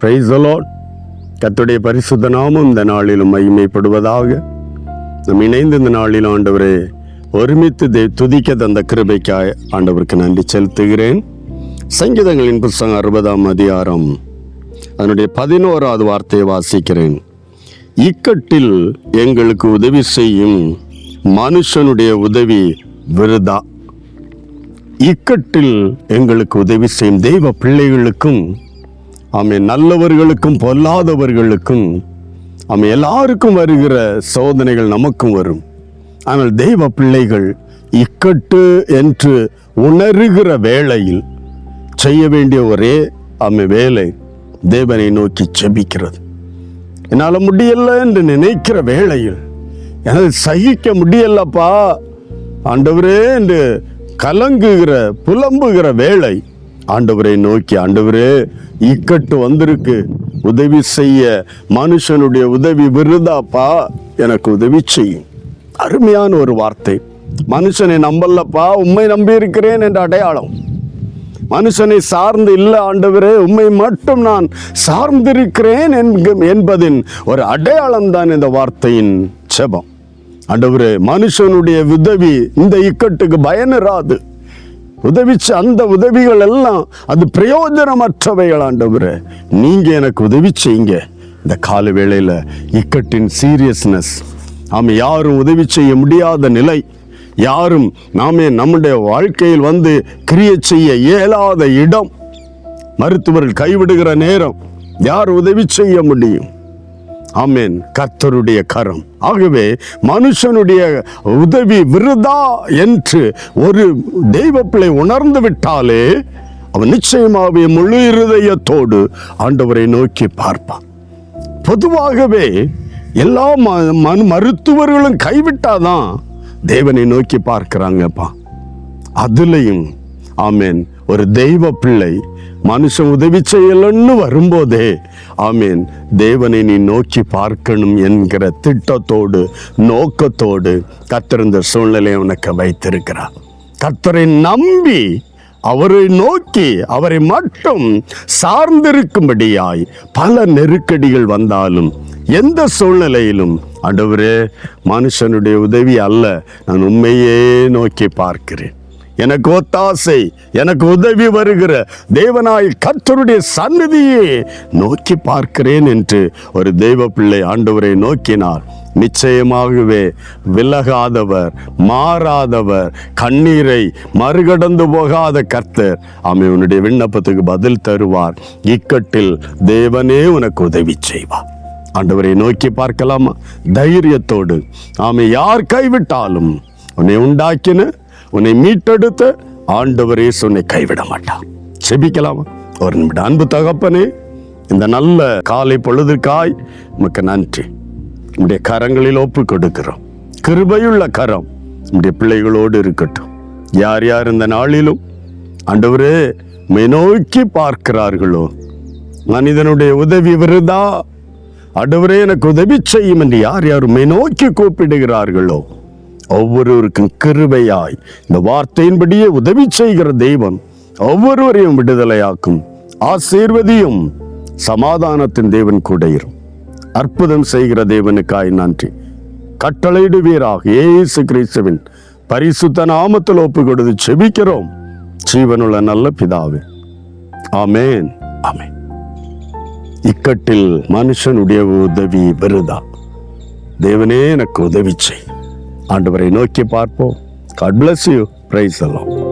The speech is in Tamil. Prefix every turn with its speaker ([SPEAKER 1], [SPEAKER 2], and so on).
[SPEAKER 1] Praise the Lord. கர்த்தருடைய பரிசுத்த நாமம் இந்த நாளிலும் மகிமைப்படுவதாக. நம் இணைந்து இந்த நாளில் ஆண்டவரே ஒருமித்து துதிக்க தந்த கிருபைக்காய் ஆண்டவருக்கு நன்றி செலுத்துகிறேன். சங்கீதங்களின் புத்தகம் 60ஆம் அதிகாரம் அதனுடைய 11வது வார்த்தையை வாசிக்கிறேன். இக்கட்டில் எங்களுக்கு உதவி செய்யும் மனுஷனுடைய உதவி விருதா. இக்கட்டில் எங்களுக்கு உதவி செய்யும் தெய்வ பிள்ளைகளுக்கும் நல்லவர்களுக்கும் பொல்லாதவர்களுக்கும் எல்லாருக்கும் வருகிற சோதனைகள் நமக்கும் வரும். ஆனால் தெய்வ பிள்ளைகள் இக்கட்டு என்று உணர்கிற வேளையில் செய்ய வேண்டிய ஒரே வேலை தேவனை நோக்கி ஜெபிக்கிறது. என்னால் முடியல என்று நினைக்கிற வேளையில், என்னால் சகிக்க முடியலப்பா ஆண்டவரே என்று கலங்குகிற புலம்புகிற வேளை ஆண்டவரை நோக்கி, ஆண்டவரே இக்கட்டு வந்திருக்கு, உதவி செய்ய மனுஷனுடைய உதவி விருதாப்பா, எனக்கு உதவி செய்யும். அருமையான ஒரு வார்த்தை. மனுஷனை நம்பலப்பா, உம்மை நம்பி இருக்கிறேன் என்ற அடையாளம். மனுஷனை சார்ந்து இல்லை ஆண்டவரே, உம்மை மட்டும் நான் சார்ந்திருக்கிறேன் என்பதின் ஒரு அடையாளம் தான் இந்த வார்த்தையின் ஜெபம். ஆண்டவரே மனுஷனுடைய உதவி இந்த இக்கட்டுக்கு பயனிராது. உதவிச்ச அந்த உதவிகள் எல்லாம் அது பிரயோஜனமற்றவைகள். ஆண்டவரே நீங்க எனக்கு உதவி செய்யுங்க. இந்த கால வேளையில இக்கட்டின் சீரியஸ்னஸ், யாரும் உதவி செய்ய முடியாத நிலை, யாரும் நம்முடைய வாழ்க்கையில் வந்து கிரியை செய்ய இயலாத இடம், மருத்துவர்கள் கைவிடுகிற நேரம், யார் உதவி செய்ய முடியும்? ஆமென். கர்த்தருடைய கரம். ஆகவே மனுஷனுடைய உதவி விருதா என்று ஒரு தெய்வ பிள்ளை உணர்ந்து விட்டாலே அவன் நிச்சயமாகவே முழு இருதயத்தோடு ஆண்டவரை நோக்கி பார்ப்பான். பொதுவாகவே எல்லா மருத்துவர்களும் கைவிட்டாதான் தேவனை நோக்கி பார்க்கிறாங்கப்பா. அதுலயும் ஆமேன் ஒரு தெய்வ பிள்ளை மனுஷன் உதவி செய்யலன்னு வரும்போதே ஆமேன் தேவனை நீ நோக்கி பார்க்கணும் என்கிற திட்டத்தோடு நோக்கத்தோடு கர்த்தர் இந்த சூழ்நிலையை உனக்கு வைத்திருக்கிறார். கர்த்தரை நம்பி அவரை நோக்கி அவரை மட்டும் சார்ந்திருக்கும்படியாய் பல நெருக்கடிகள் வந்தாலும் எந்த சூழ்நிலையிலும் ஆண்டவரே மனுஷனுடைய உதவி அல்ல, நான் உண்மையே நோக்கி பார்க்கிறேன். எனக்கு ஒத்தாசை, எனக்கு உதவி வருகிற தேவனாய் கர்த்தருடைய சந்நிதியை நோக்கி பார்க்கிறேன் என்று ஒரு தெய்வ பிள்ளை ஆண்டவரை நோக்கினார். நிச்சயமாகவே விலகாதவர், மாறாதவர், கண்ணீரை மறுகடந்து போகாத கர்த்தர் அவனுடைய விண்ணப்பத்துக்கு பதில் தருவார். இக்கட்டில் தேவனே உனக்கு உதவி செய்வார். ஆண்டவரை நோக்கி பார்க்கலாமா தைரியத்தோடு? யார் கைவிட்டாலும் உன்னை உண்டாக்கின, உன்னை மீட்டெடுத்த ஆண்டவரே உன்னை கைவிட மாட்டான். செபிக்கலாமா? ஒரு நிமிடம். அன்பு தகப்பனே, இந்த நல்ல காலை பொழுதுக்காய் உமக்கு நன்றி. நம்முடைய கரங்களில் ஒப்பு கொடுக்கிறோம். கிருபையுள்ள கரம் நம்முடைய பிள்ளைகளோடு இருக்கட்டும். யார் யார் இந்த நாளிலும் ஆண்டவரே உம்மை நோக்கி பார்க்கிறார்களோ, மனிதனுடைய உதவி விருதா, ஆண்டவரே எனக்கு உதவி செய்யும் என்று யார் யார் உம்மை நோக்கி கூப்பிடுகிறார்களோ ஒவ்வொருவருக்கும் கிருபையாய் இந்த வார்த்தையின்படியே உதவி செய்கிற தெய்வம் ஒவ்வொருவரையும் விடுதலையாக்கும். ஆசீர்வதியும். சமாதானத்தின் தேவன் கூட இரும். அற்புதம் செய்கிற தேவனுக்காய் நன்றி. கட்டளையிடுவீராக இயேசு கிறிஸ்துவின் பரிசுத்த நாமத்தில் ஒப்பு கொடுத்து செபிக்கிறோம் ஜீவனுள்ள நல்ல பிதாவே. ஆமேன், ஆமேன். இக்கட்டில் மனுஷனுடைய உதவி விருதா. தேவனே எனக்கு உதவி செய். ஆண்டவரை நோக்கி பார்ப்போம். God bless you. Praise the Lord.